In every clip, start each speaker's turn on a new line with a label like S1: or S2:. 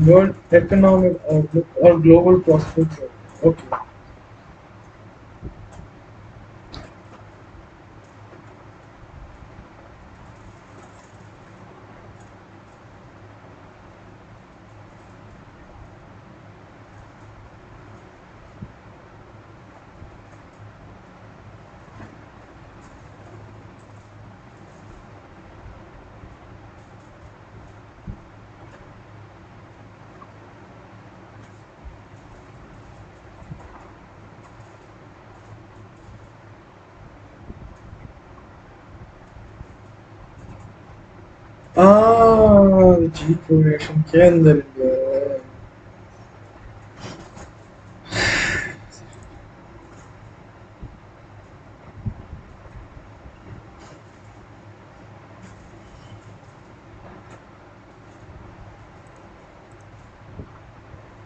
S1: World Economic Outlook or Global Prospects. Okay. जी progression के अंदर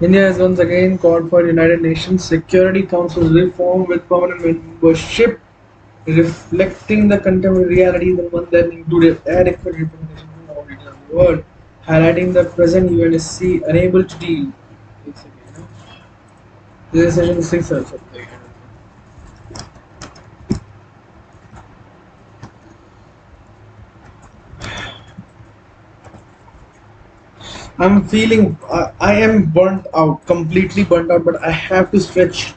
S1: India has once again called for United Nations Security Council reform with permanent membership reflecting the contemporary realities and one that included adequate representation from all regions of the world, highlighting the present UNSC unable to deal. Basically, you know. This is session 6 or something. I'm feeling I am burnt out, completely burnt out, but I have to stretch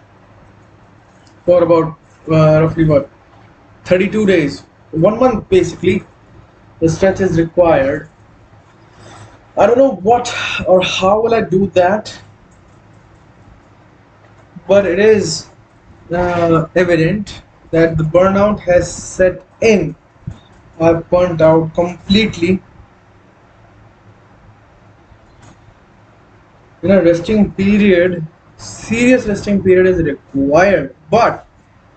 S1: for about roughly what 32 days, 1 month basically. The stretch is required. I don't know what or how will I do that, but it is evident that the burnout has set in. I've burnt out completely. Resting period, serious resting period is required, but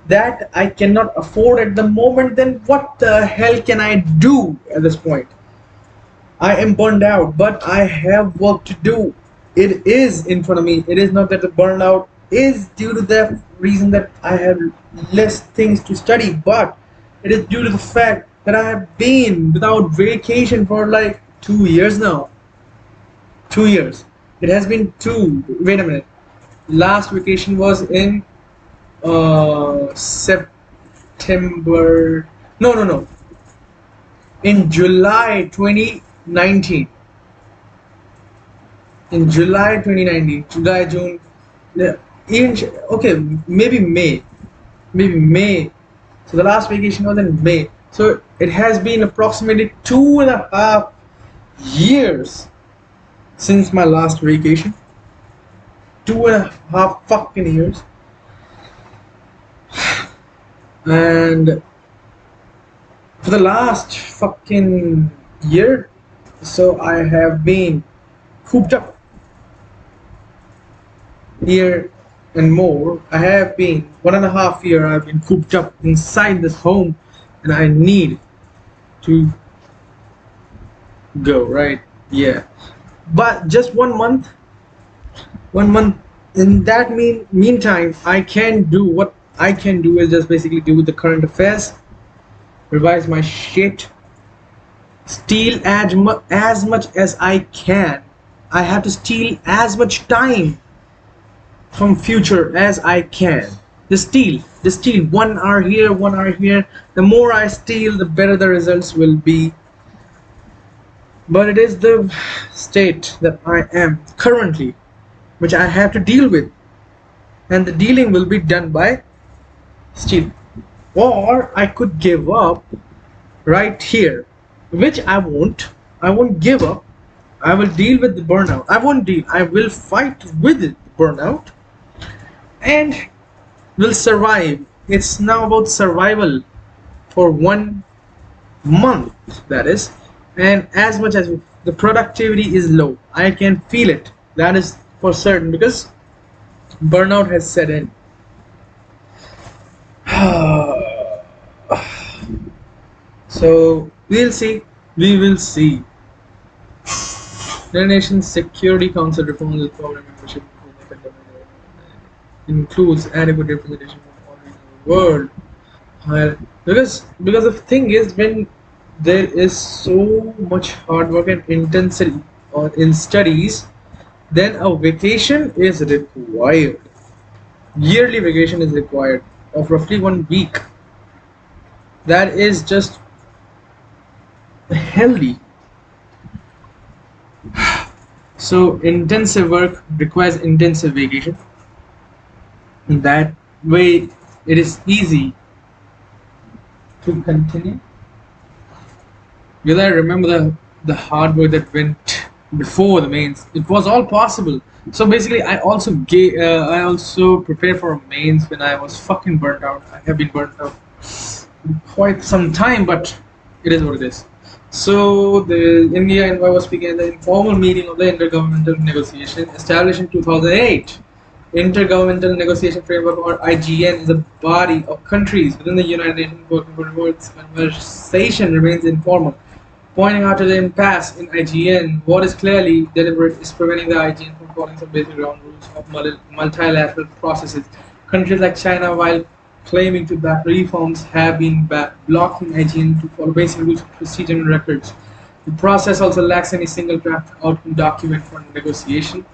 S1: that I cannot afford at the moment. Then what the hell can I do at this point? I am burned out, but I have work to do. It is in front of me. It is not that the burnout is due to the reason that I have less things to study, but it is due to the fact that I have been without vacation for like 2 years now. 2 years. It has been two. Wait a minute. Last vacation was in September. No, no, no. In July 2019. In July 2019, July, June, yeah, even okay, maybe May. So the last vacation was in May. So it has been approximately 2.5 years since my last vacation. 2.5 fucking years, and for the last fucking year, so I have been cooped up here and more. I have been 1.5 year. I've been cooped up inside this home, and I need to go right. Yeah, but just 1 month. 1 month. In that meantime, I can do what I can do is just basically do with the current affairs, revise my shit, steal as much as I can. I have to steal as much time from future as I can. Just steal 1 hour here, 1 hour here. The more I steal, the better the results will be. But it is the state that I am currently, which I have to deal with, and the dealing will be done by steal. Or I could give up right here, which I won't. I won't give up. I will deal with the burnout. I won't deal. I will fight with the burnout and will survive. It's now about survival for 1 month, that is. And as much as the productivity is low, I can feel it. That is for certain because burnout has set in. So we'll see. We will see. The nation's Security Council reforms with permanent membership includes adequate representation from all regions of the world. Because the thing is, when there is so much hard work and intensity in studies, then a vacation is required. Yearly vacation is required of roughly 1 week. That is just healthy. So intensive work requires intensive vacation. That way it is easy to continue. Will I remember the hard work that went before the mains? It was all possible. So basically, I also prepared for mains when I was fucking burnt out. I have been burnt out quite some time, but it is what it is. So the India envoy was speaking at the informal meeting of the Intergovernmental Negotiation established in 2008. Intergovernmental Negotiation Framework, or IGN, is a body of countries within the United Nations working for its conversation remains informal. Pointing out to the impasse in IGN, what is clearly deliberate is preventing the IGN from following some basic ground rules of multilateral processes. Countries like China, while claiming to back reforms, have been blocking IGN to follow basic rules of procedure and records. The process also lacks any single draft outcome document for negotiation.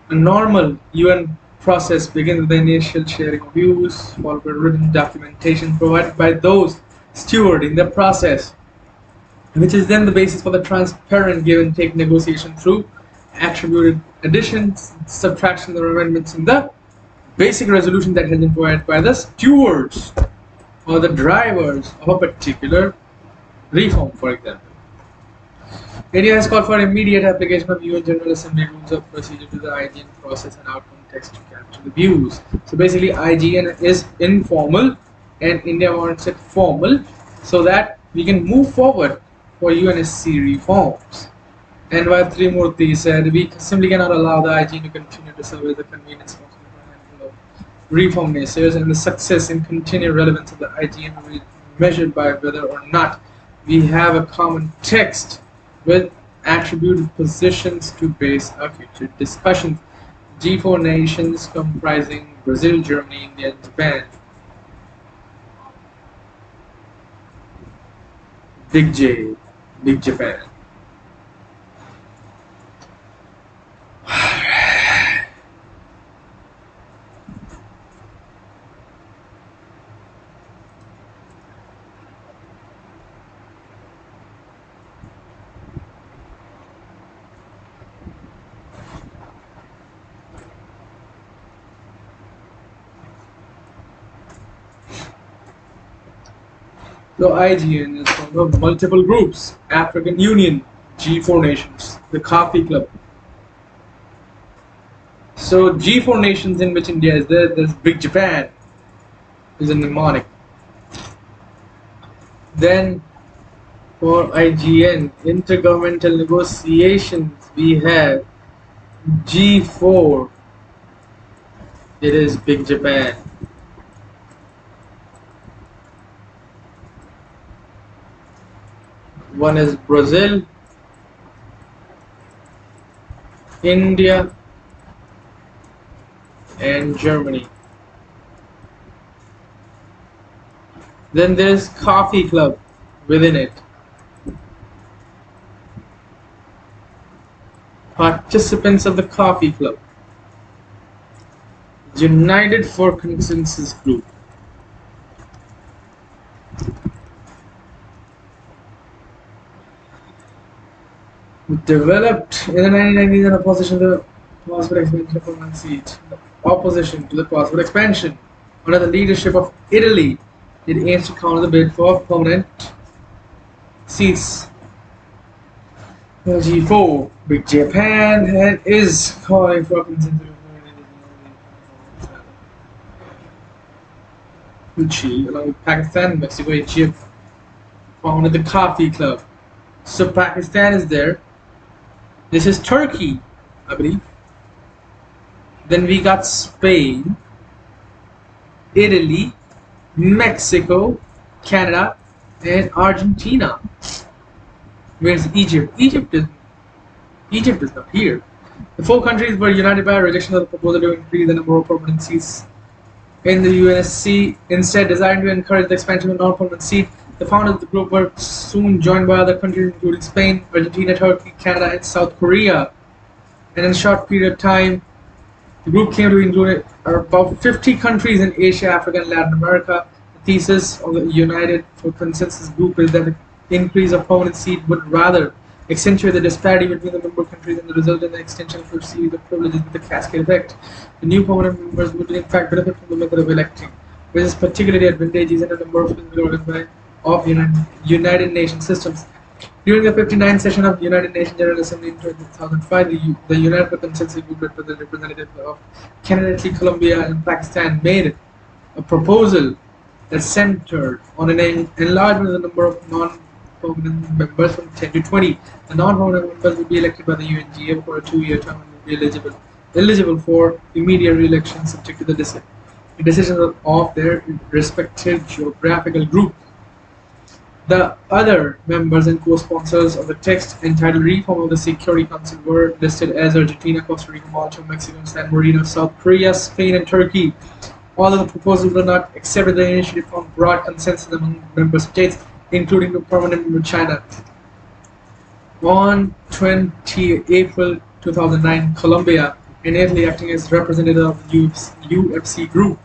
S1: A normal UN process begins with the initial sharing of views, followed by written documentation provided by those stewarding the process, which is then the basis for the transparent give and take negotiation through attributed additions, subtractions, or amendments in the basic resolution that has been provided by the stewards or the drivers of a particular reform, for example. India has called for immediate application of UN General Assembly rules of procedure to the IGN process and outcome text to capture the views. So basically, IGN is informal and India wants it formal so that we can move forward for UNSC reforms. And while Trimurti said, we simply cannot allow the IGN to continue to serve as the convenience for a handful of reform naysayers, and the success and continued relevance of the IGN will be measured by whether or not we have a common text with attributed positions to base our future discussions. G4 nations comprising Brazil, Germany, India, and Japan. Big J, Big Japan. The IGN is formed of multiple groups: African Union, G4 nations, the Coffee Club. So G4 nations, in which India is there, there's Big Japan, is a mnemonic. Then for IGN, intergovernmental negotiations, we have G4, it is Big Japan. One is Brazil, India, and Germany. Then there's Coffee Club within it. Participants of the Coffee Club. United for Consensus Group. Developed in the 1990s in opposition to the possible expansion of permanent seats. Opposition to the possible expansion. Under the leadership of Italy, it aims to counter the bid for permanent seats. G4, Big Japan is calling for consensus. Gucci, along with Pakistan, Mexico, Egypt, founded the Coffee Club. So Pakistan is there. This is Turkey, I believe. Then we got Spain, Italy, Mexico, Canada, and Argentina. Where's Egypt? Egypt is not here. The 4 countries were united by a rejection of the proposal to increase the number of permanent seats in the UNSC, instead desiring to encourage the expansion of non-permanent seats. The founders of the group were soon joined by other countries including Spain, Argentina, Turkey, Canada, and South Korea. And in a short period of time, the group came to include about 50 countries in Asia, Africa, and Latin America. The thesis of the United for Consensus group is that the increase of permanent seat would rather accentuate the disparity between the member countries and result in the extension of a series of privileges with a cascade effect. The new permanent members would in fact benefit from the method of electing, which is particularly advantageous in a number of physical organs of United Nations systems. During the 59th session of the United Nations General Assembly in 2005, the United Consensus Group representative of Canada, Colombia, and Pakistan made a proposal that centered on an enlargement of the number of non-permanent members from 10 to 20. The non-permanent members would be elected by the UNGA for a 2-year term and would be eligible for immediate re-election subject to the decisions of their respective geographical group. The other members and co-sponsors of the text entitled Reform of the Security Council were listed as Argentina, Costa Rica, Malta, Mexico, San Marino, South Korea, Spain, and Turkey. Although the proposals were not accepted, the initiative found broad consensus among member states, including the permanent member China. On 20 April 2009, Colombia, in Italy acting as representative of the UPSC group,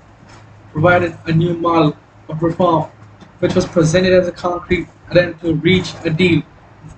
S1: provided a new model of reform, which was presented as a concrete attempt to reach a deal.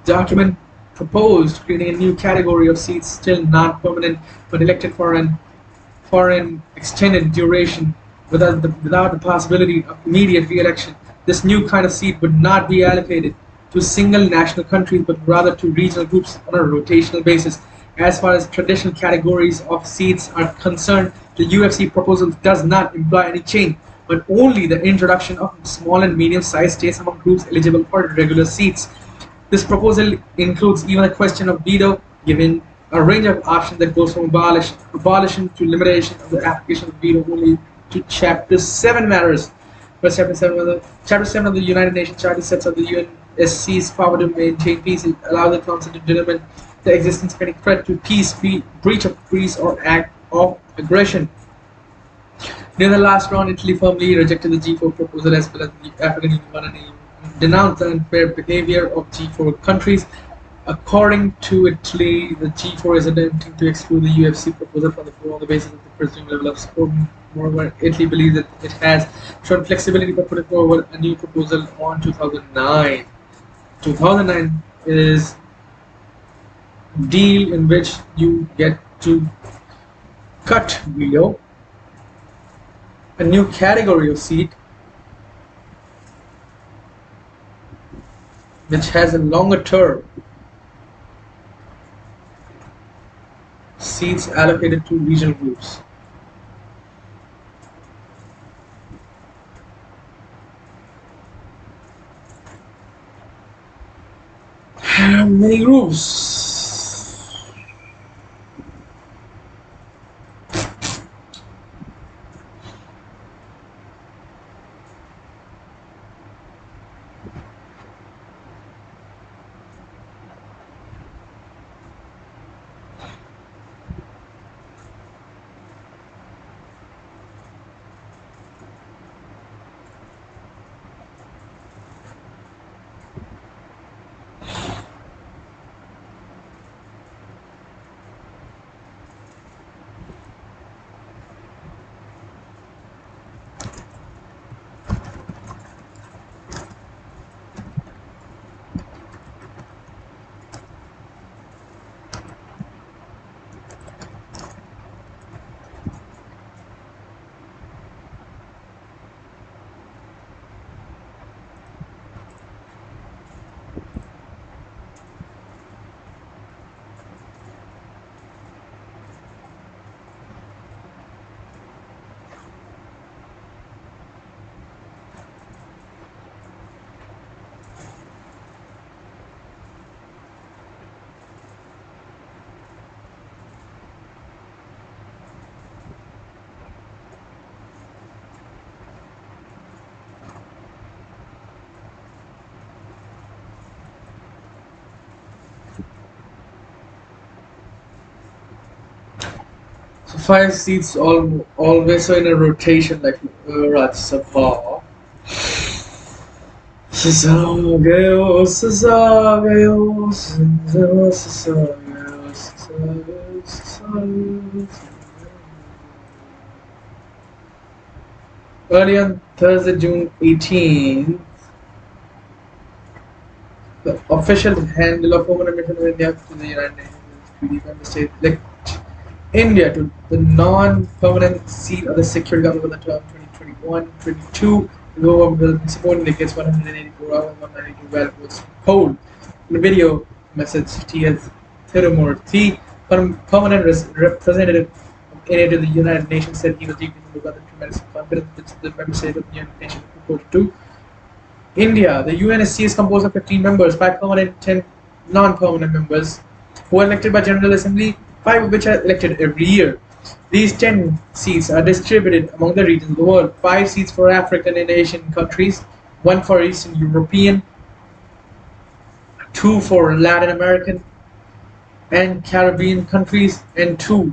S1: The document proposed creating a new category of seats, still non-permanent, but elected for an extended duration without the possibility of immediate re-election. This new kind of seat would not be allocated to single national countries, but rather to regional groups on a rotational basis. As far as traditional categories of seats are concerned, the UFC proposal does not imply any change, but only the introduction of small and medium-sized states among groups eligible for regular seats. This proposal includes even a question of veto, giving a range of options that goes from abolition to limitation of the application of veto only to Chapter 7 matters. But Chapter 7 of the United Nations Charter sets out the UNSC's power to maintain peace. It allows the Council to determine the existence of any threat to peace, breach of peace, or act of aggression. Near the last round, Italy firmly rejected the G4 proposal as well as the African Union and denounced the unfair behavior of G4 countries. According to Italy, the G4 is attempting to exclude the UFC proposal from the floor on the basis of the presumed level of support. Moreover, Italy believes that it has shown flexibility by putting forward a new proposal on 2009. 2009 is deal in which you get to cut below a new category of seat which has a longer term, seats allocated to regional groups. Many groups. So 5 seats always so in a rotation like Rajya Sabha. Sasageo, Sasageo, Sasageo, Sasageo. Early on Thursday, June 18th, the official handle of Home Mission of India to the United Nations Treaty member states elect India to the non-permanent seat of the Security Council for the term 2021-22. The government will be supporting against 184 out of 192 valid votes polled. In the video message, T.S. Thirumurthy, permanent representative of India to the United Nations, said he was deeply moved by the tremendous confidence which the member states of the United Nations reported to India. The UNSC is composed of 15 members, 5 permanent and 10 non-permanent members, who are elected by General Assembly, 5 of which are elected every year. These 10 seats are distributed among the regions of the world. 5 seats for African and Asian countries, 1 for Eastern European, 2 for Latin American and Caribbean countries, and 2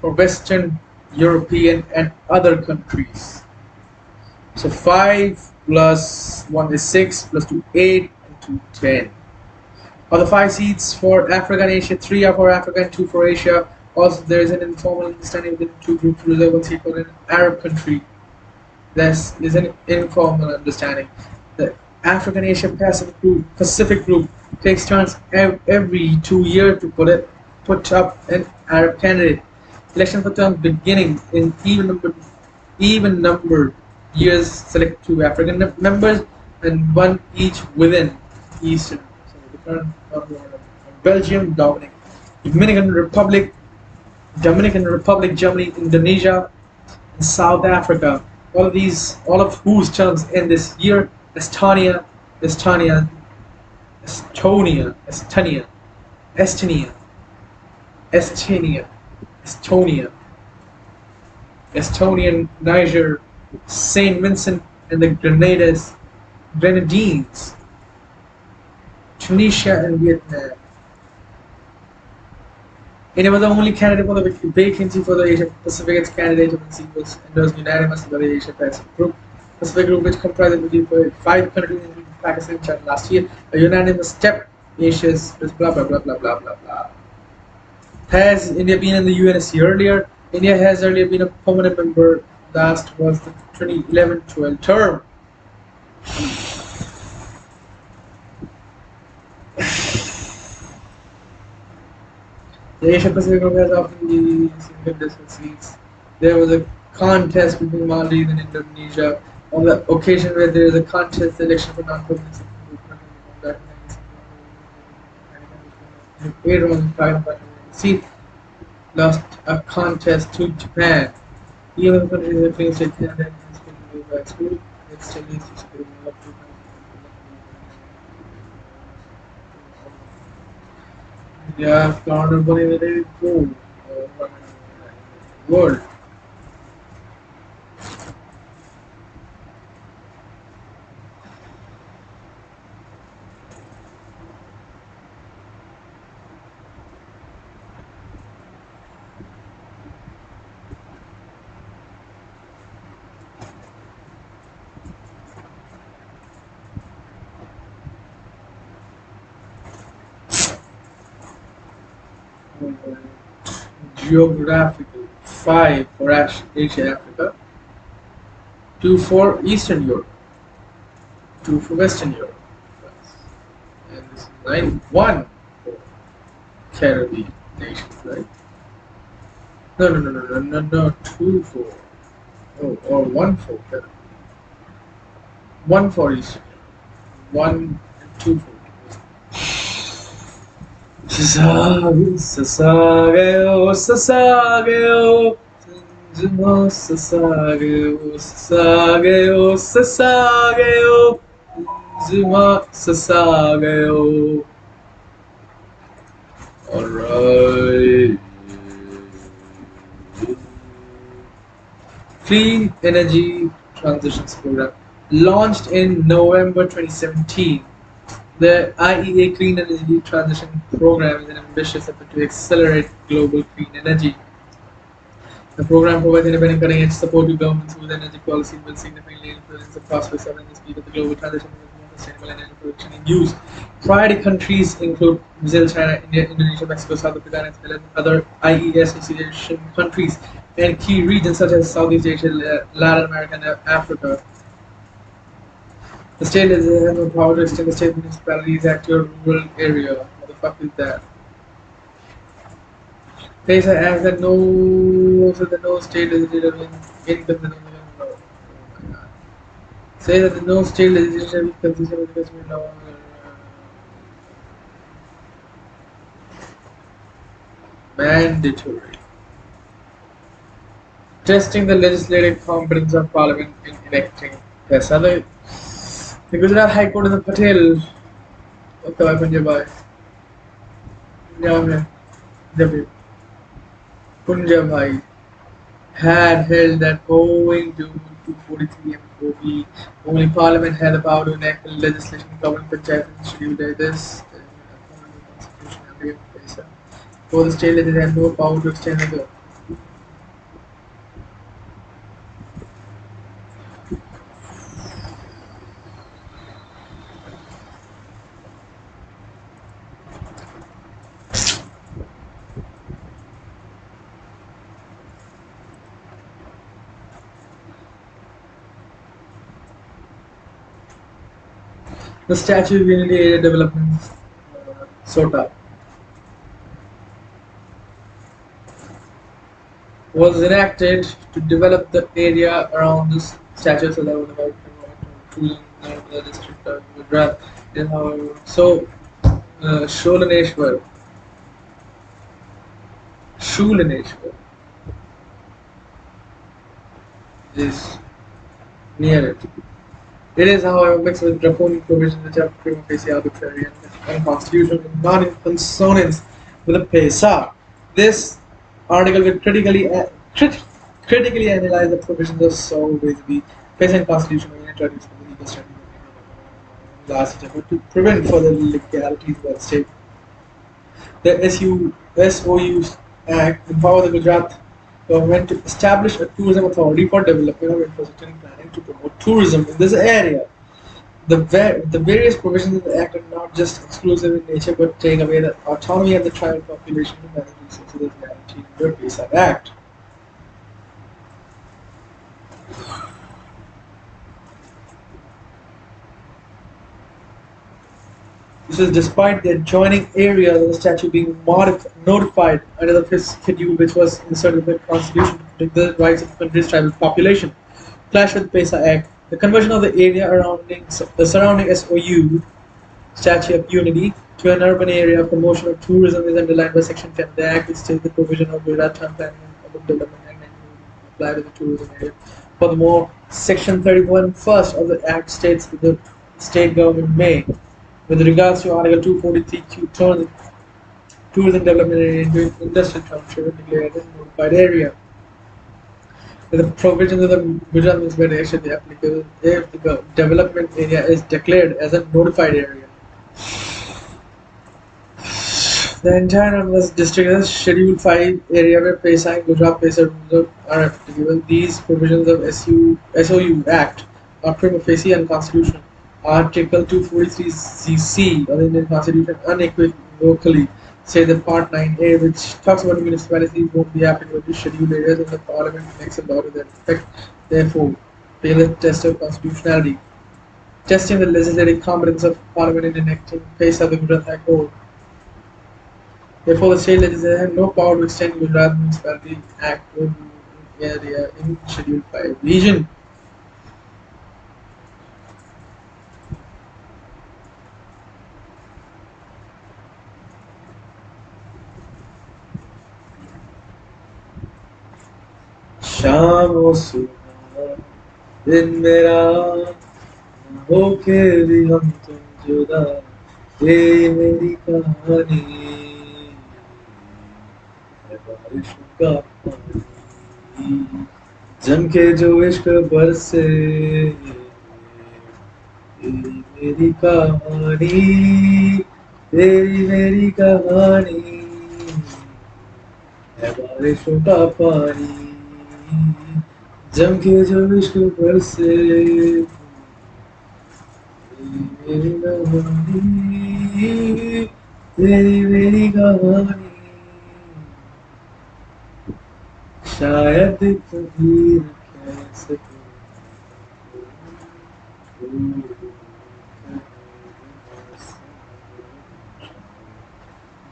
S1: for Western European and other countries. So 5 plus 1 is 6, plus 2 8, and 2 10. Of the 5 seats for Africa and Asia, 3 are for Africa and 2 for Asia. Also, there is an informal understanding within 2 groups to reserve 1 seat for an Arab country. This is an informal understanding. The African Asia Pacific group takes turns every 2 years to put up an Arab candidate. Elections for terms beginning in even numbered years select 2 African members and 1 each within Eastern. So the current Belgium, Dominican Republic, Germany, Indonesia, and South Africa. All of whose terms end this year. Estonia, Niger, Saint Vincent and the Grenadines, Tunisia, and Vietnam. India was the only candidate for the vacancy for the Asia Pacific. Its candidate was endorsed unanimously by the Asia Pacific group. Pacific group, which comprises of 5 countries, including Pakistan and China last year, a unanimous step. Asia's blah blah blah blah blah blah blah. Has India been in the UNSC earlier? India has earlier been a permanent member. Last was the 2011-12 term. The Asia Pacific group has often been significant seats. There was a contest between Maldives and Indonesia. On the occasion where there is a contest, the election for non-permanent seat lost a contest to Japan. Even the country is a clean state candidate has been moved by school. It still needs to secure up to India founded one in the world. Geographical 5 for Asia Africa, 2 for Eastern Europe, 2 for Western Europe, and this is 1 for Caribbean nations, right? No, 2 for or 1 for Caribbean, 1 for Eastern Europe, 1 and 2 for Sasageo, Sasageo, Sasageo, Sasageo, Sasageo, Sasageo, Sasageo. Alright. Clean Energy Transitions Program launched in November 2017. The IEA Clean Energy Transition Program is an ambitious effort to accelerate global clean energy. The program provides independent cutting-edge support to governments whose energy policy will significantly influence the prospects of and the speed of the global transition. sustainable energy production and use. Priority countries include Brazil, China, India, Indonesia, Mexico, South Africa, and as well as other IES association countries and key regions such as Southeast Asia, Latin America, and Africa. The state is has no power to extend the state municipalities act to a rural area. What the fuck is that? PESA acts that no state legislature inconsistent with say that the no state legislature is consistent with the Kashmir law. Mandatory. Testing the legislative competence of Parliament in enacting PESA. The Gujarat High Court in the Patel. Okay, bye, Punjab. Punjab. Punjab had held that owing to 243 MOB, only Parliament had the power to enact legislation governing panchayats scheduled by this constitution and PESA. For the state legislature had no power to extend the Statute of Unity Area Development SOTA was enacted to develop the area around this statue so that would about the district of Gujarat. So Shulaneshwar is near it. It is, however, mixed with draconian provisions which are prima facie arbitrary and unconstitutional and not in consonance with the PESA. This article will critically analyze the provisions of so basically PESA and constitutional and introduce the legal standard last effort to prevent further legalities by the state. The SOU Act empowered the Gujarat government to establish a tourism authority for development of infrastructure and planning to promote tourism in this area. The various provisions of the Act are not just exclusive in nature but take away the autonomy of the tribal population to manage resources as guaranteed in the PESA Act. This is despite the adjoining area of the statute being notified under the fifth schedule, which was inserted in the constitution to protect the rights of the country's tribal population. Clash with the PESA Act. The conversion of the area the surrounding SOU, Statue of Unity, to an urban area of promotion of tourism is underlined by Section 10 of the Act, which states the provision of Gujarat Town Planning and Urban Development Act will apply to the tourism area. Furthermore, Section 31 first of the Act states that the state government may, with regards to Article 243, turn the tourism development area into an industrial township and declare it as a notified area. The provisions of the Gujarat Municipal Act should be applicable if the development area is declared as a notified area. The entire Nonetheless district is Schedule 5 area where PESA and Gujarat PESA rules are applicable. These provisions of SOU Act are prima facie unconstitutional. Article 243(c) of the Indian Constitution unequivocally says that Part 9A, which talks about municipalities, won't be applicable to scheduled areas and the Parliament makes a law to that effect. Therefore, fail the test of constitutionality. Testing the legislative competence of Parliament in enacting PESA the Gujarat High Court. Therefore, the state legislature had no power to extend Gujarat Municipality Act to area in Schedule 5 region. शाम सुना दिन मेरा होके भी हम तुम जुदा ये मेरी कहानी है बारिश का पानी जम के जो इश्क बरसे तेरी मेरी कहानी तेरी मेरी कहानी है बारिशों का पानी जम के जो इश्क बरसे मेरी कहानी, तेरी मेरी कहानी, शायद कभी न कह सके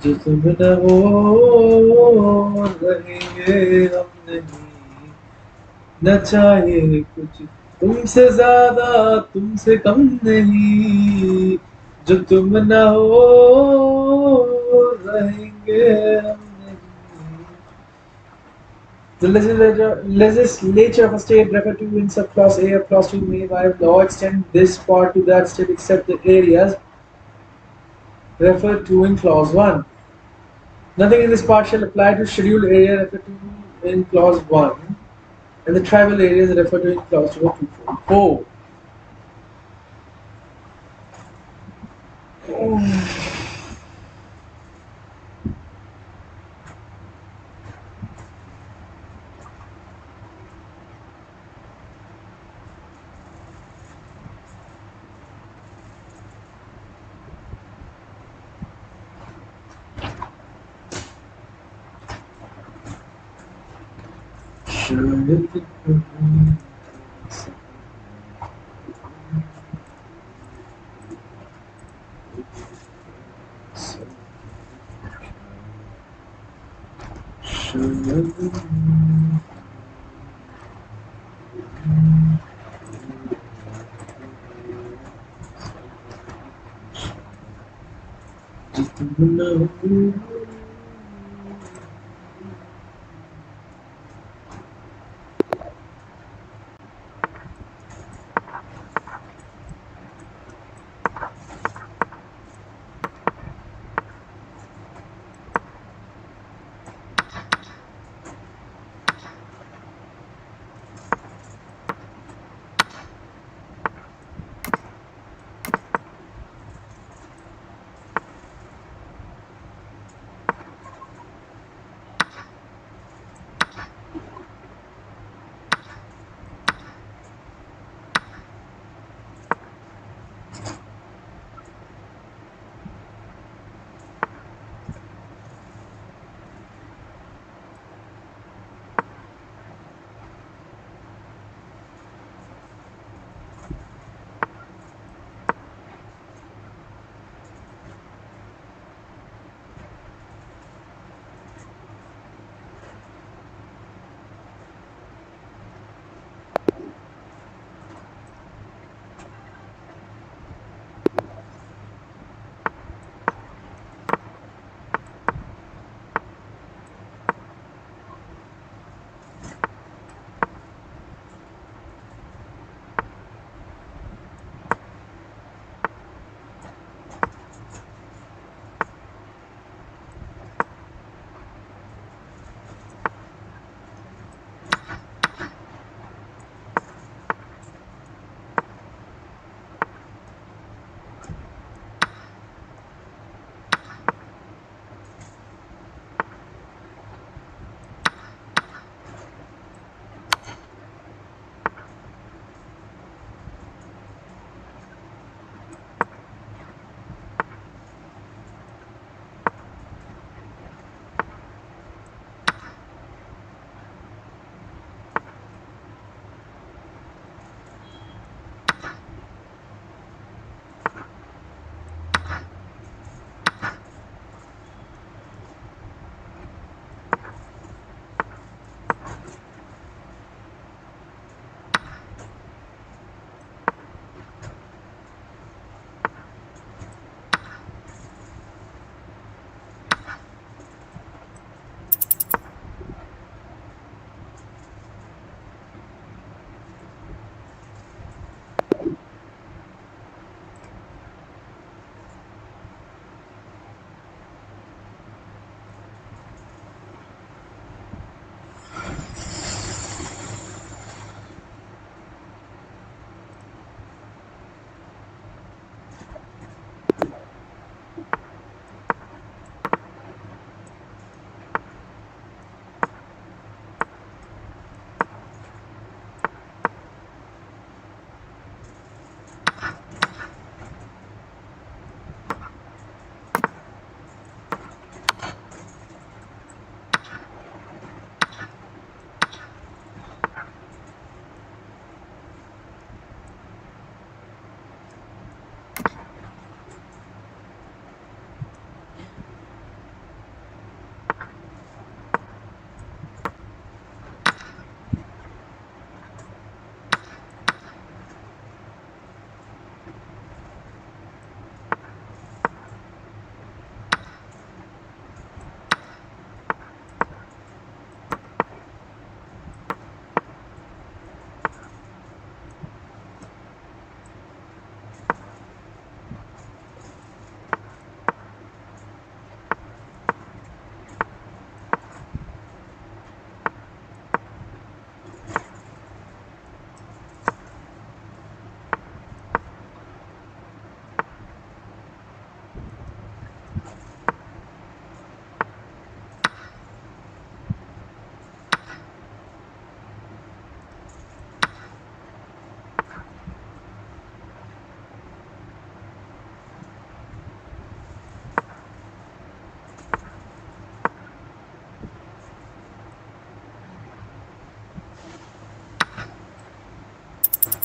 S1: जो तुम न हो रहेंगे हम नहीं, न चाहे कुछ तुमसे ज्यादा तुमसे कम नहीं, जो तुम न हो रहेंगे हम नहीं. The legislature of a state referred to in subclause A of clause 2 may by law extend this part to that state except the areas referred to in clause 1. Nothing in this part shall apply to scheduled area referred to in clause 1 and the tribal areas referred to in clause 2 or 244.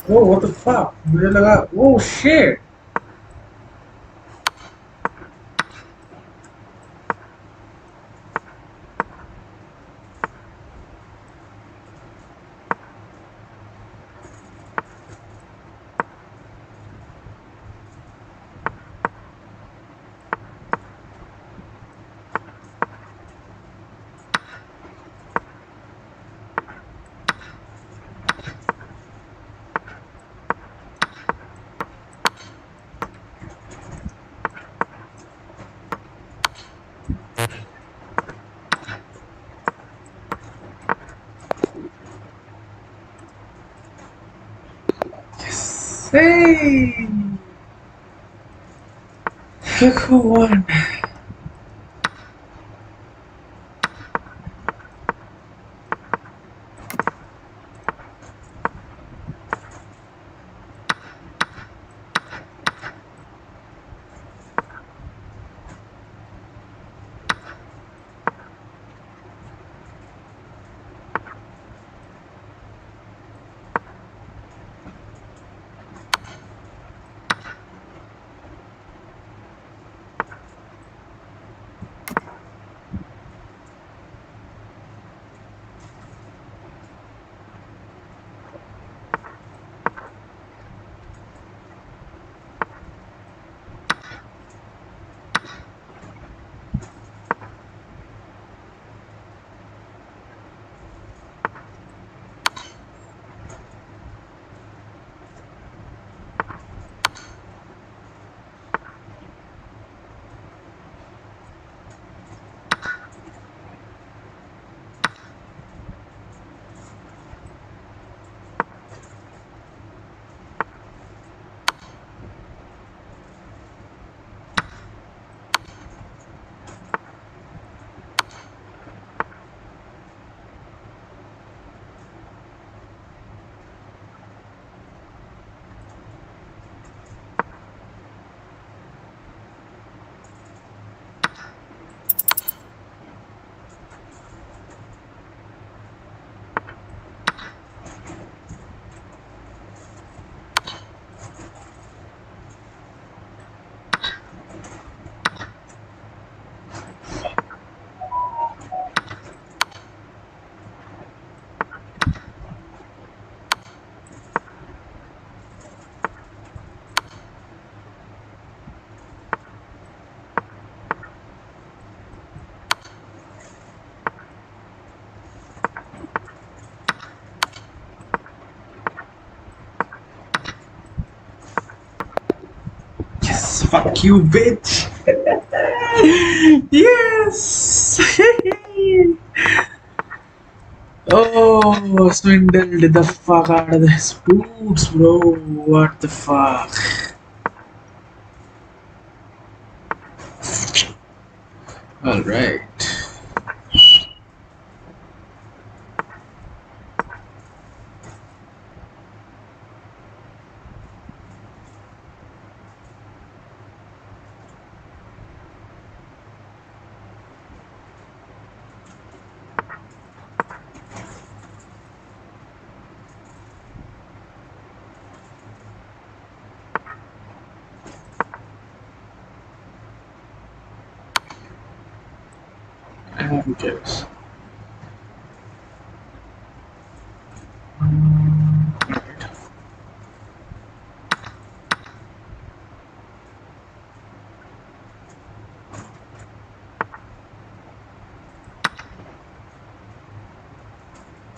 S1: Oh, what the fuck? मुझे लगा oh shit. Hey, come on. Yes, fuck you, bitch. Yes. Oh, swindled the fuck out of this boots, bro. What the fuck? All right. Who cares?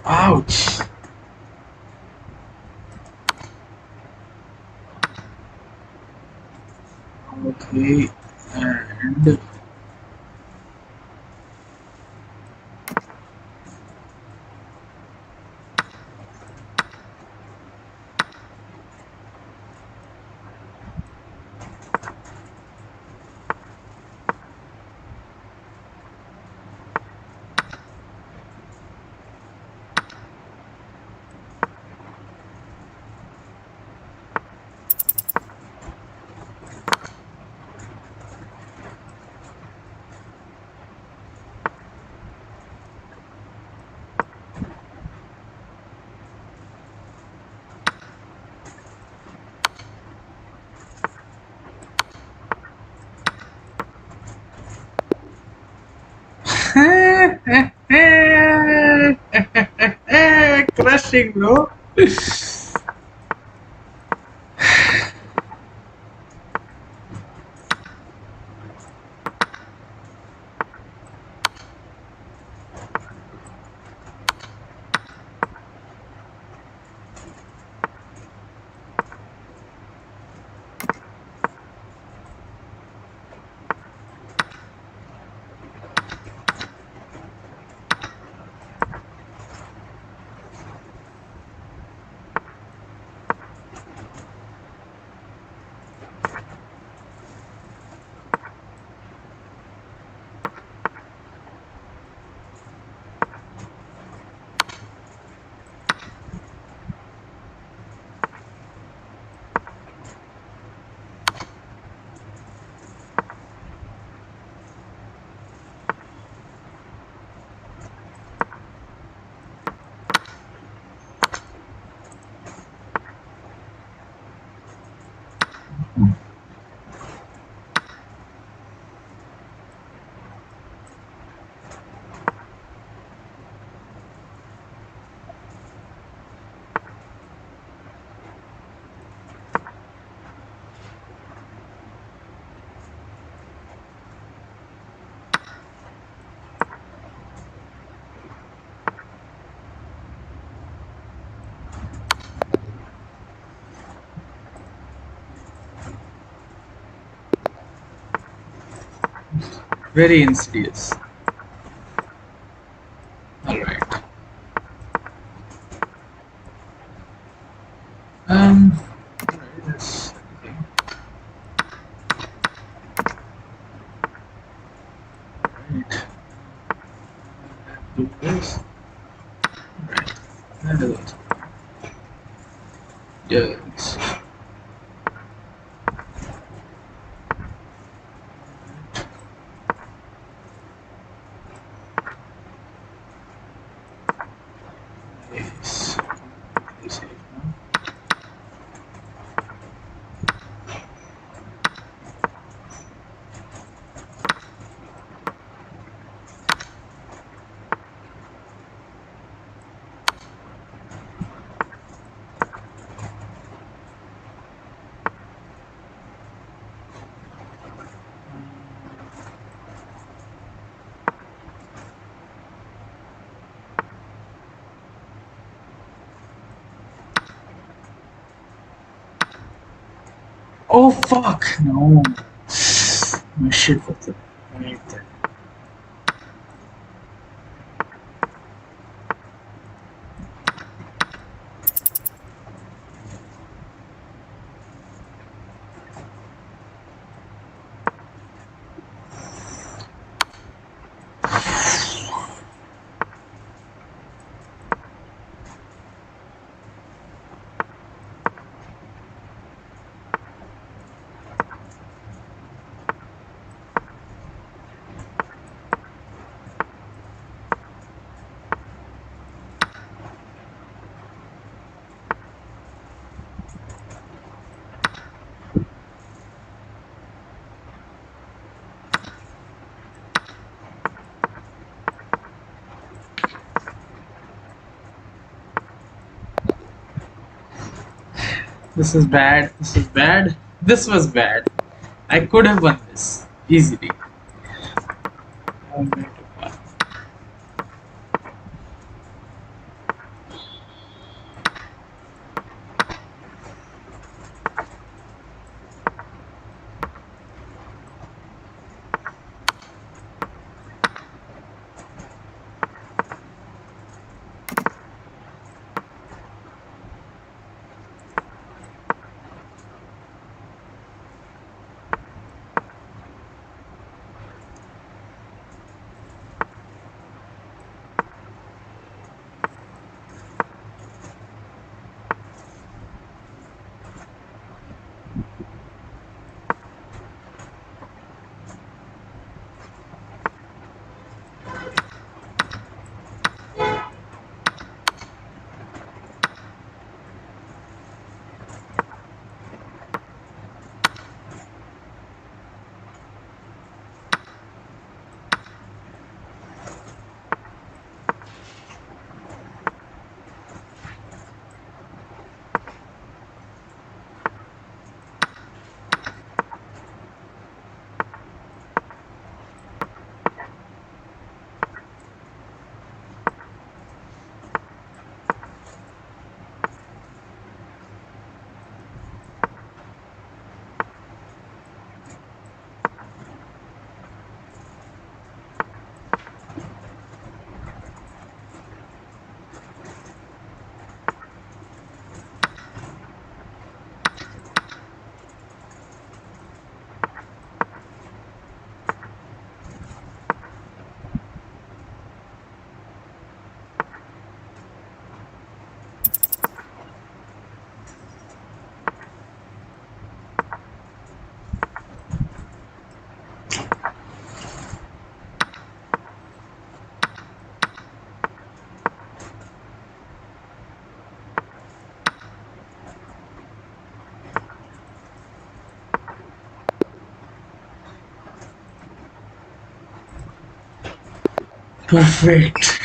S1: Ouch. Okay, and Crushing, bro. Very insidious. All right. All right, that's okay. Right. Do this. Right. And do it. Yes. Yes. Save now. Oh fuck! No. My shit was the right there. This is bad. This is bad. This was bad. I could have won this easily. Alright. Perfect.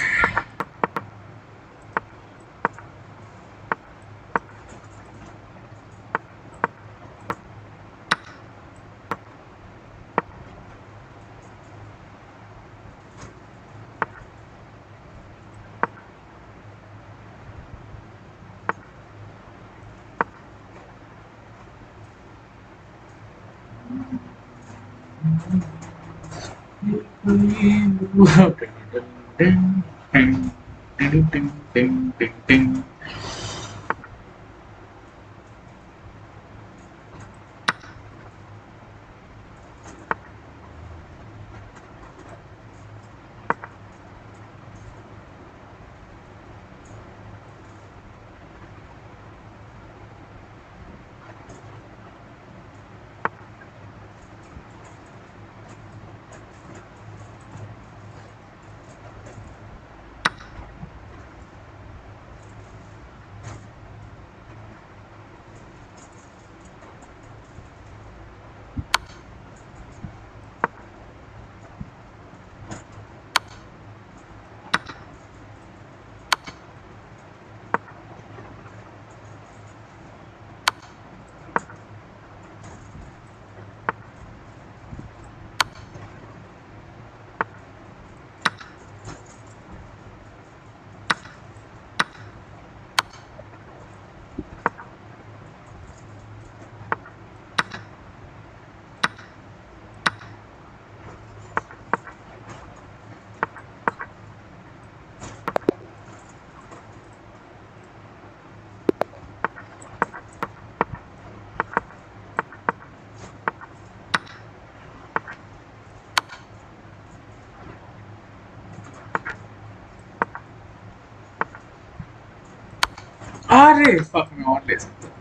S1: अरे fuck मैं और ले सकता हूँ.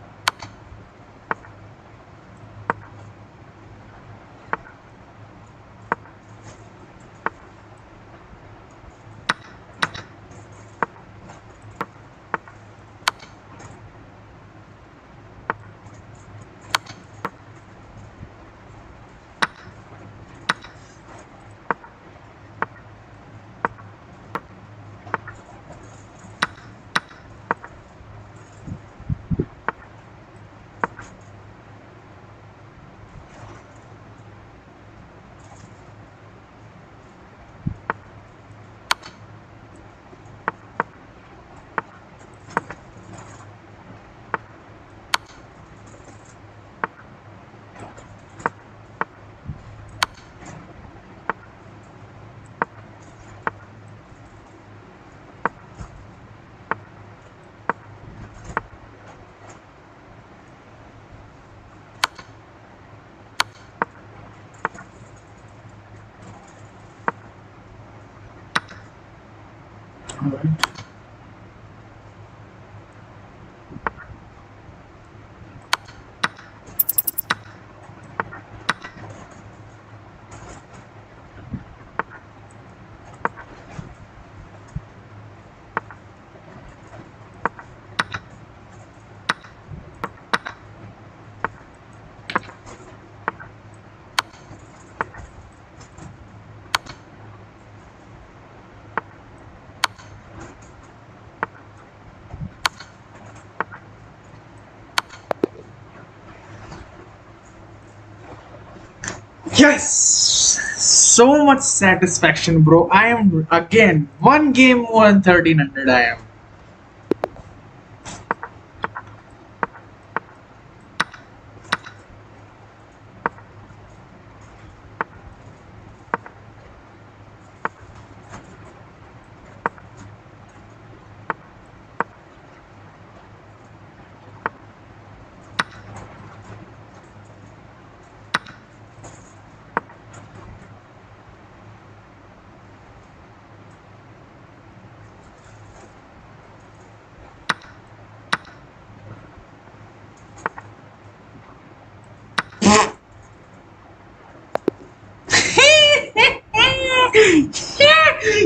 S1: Alright. Yes! So much satisfaction, bro. I am again one game more than 1300. I am.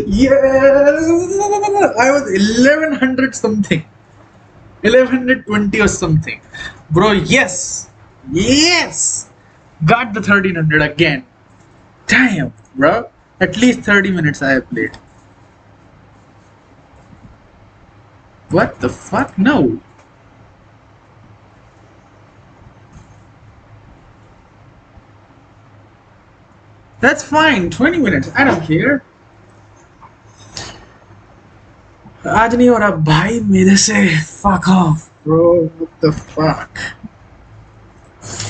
S1: Yes! I was 1100 something. 1120 or something. Bro, yes! Yes! Got the 1300 again. Damn, bro. At least 30 minutes I have played. What the fuck? No. That's fine. 20 minutes. I don't care. आज नहीं हो रहा भाई मेरे से. Fuck off, bro. What the fuck?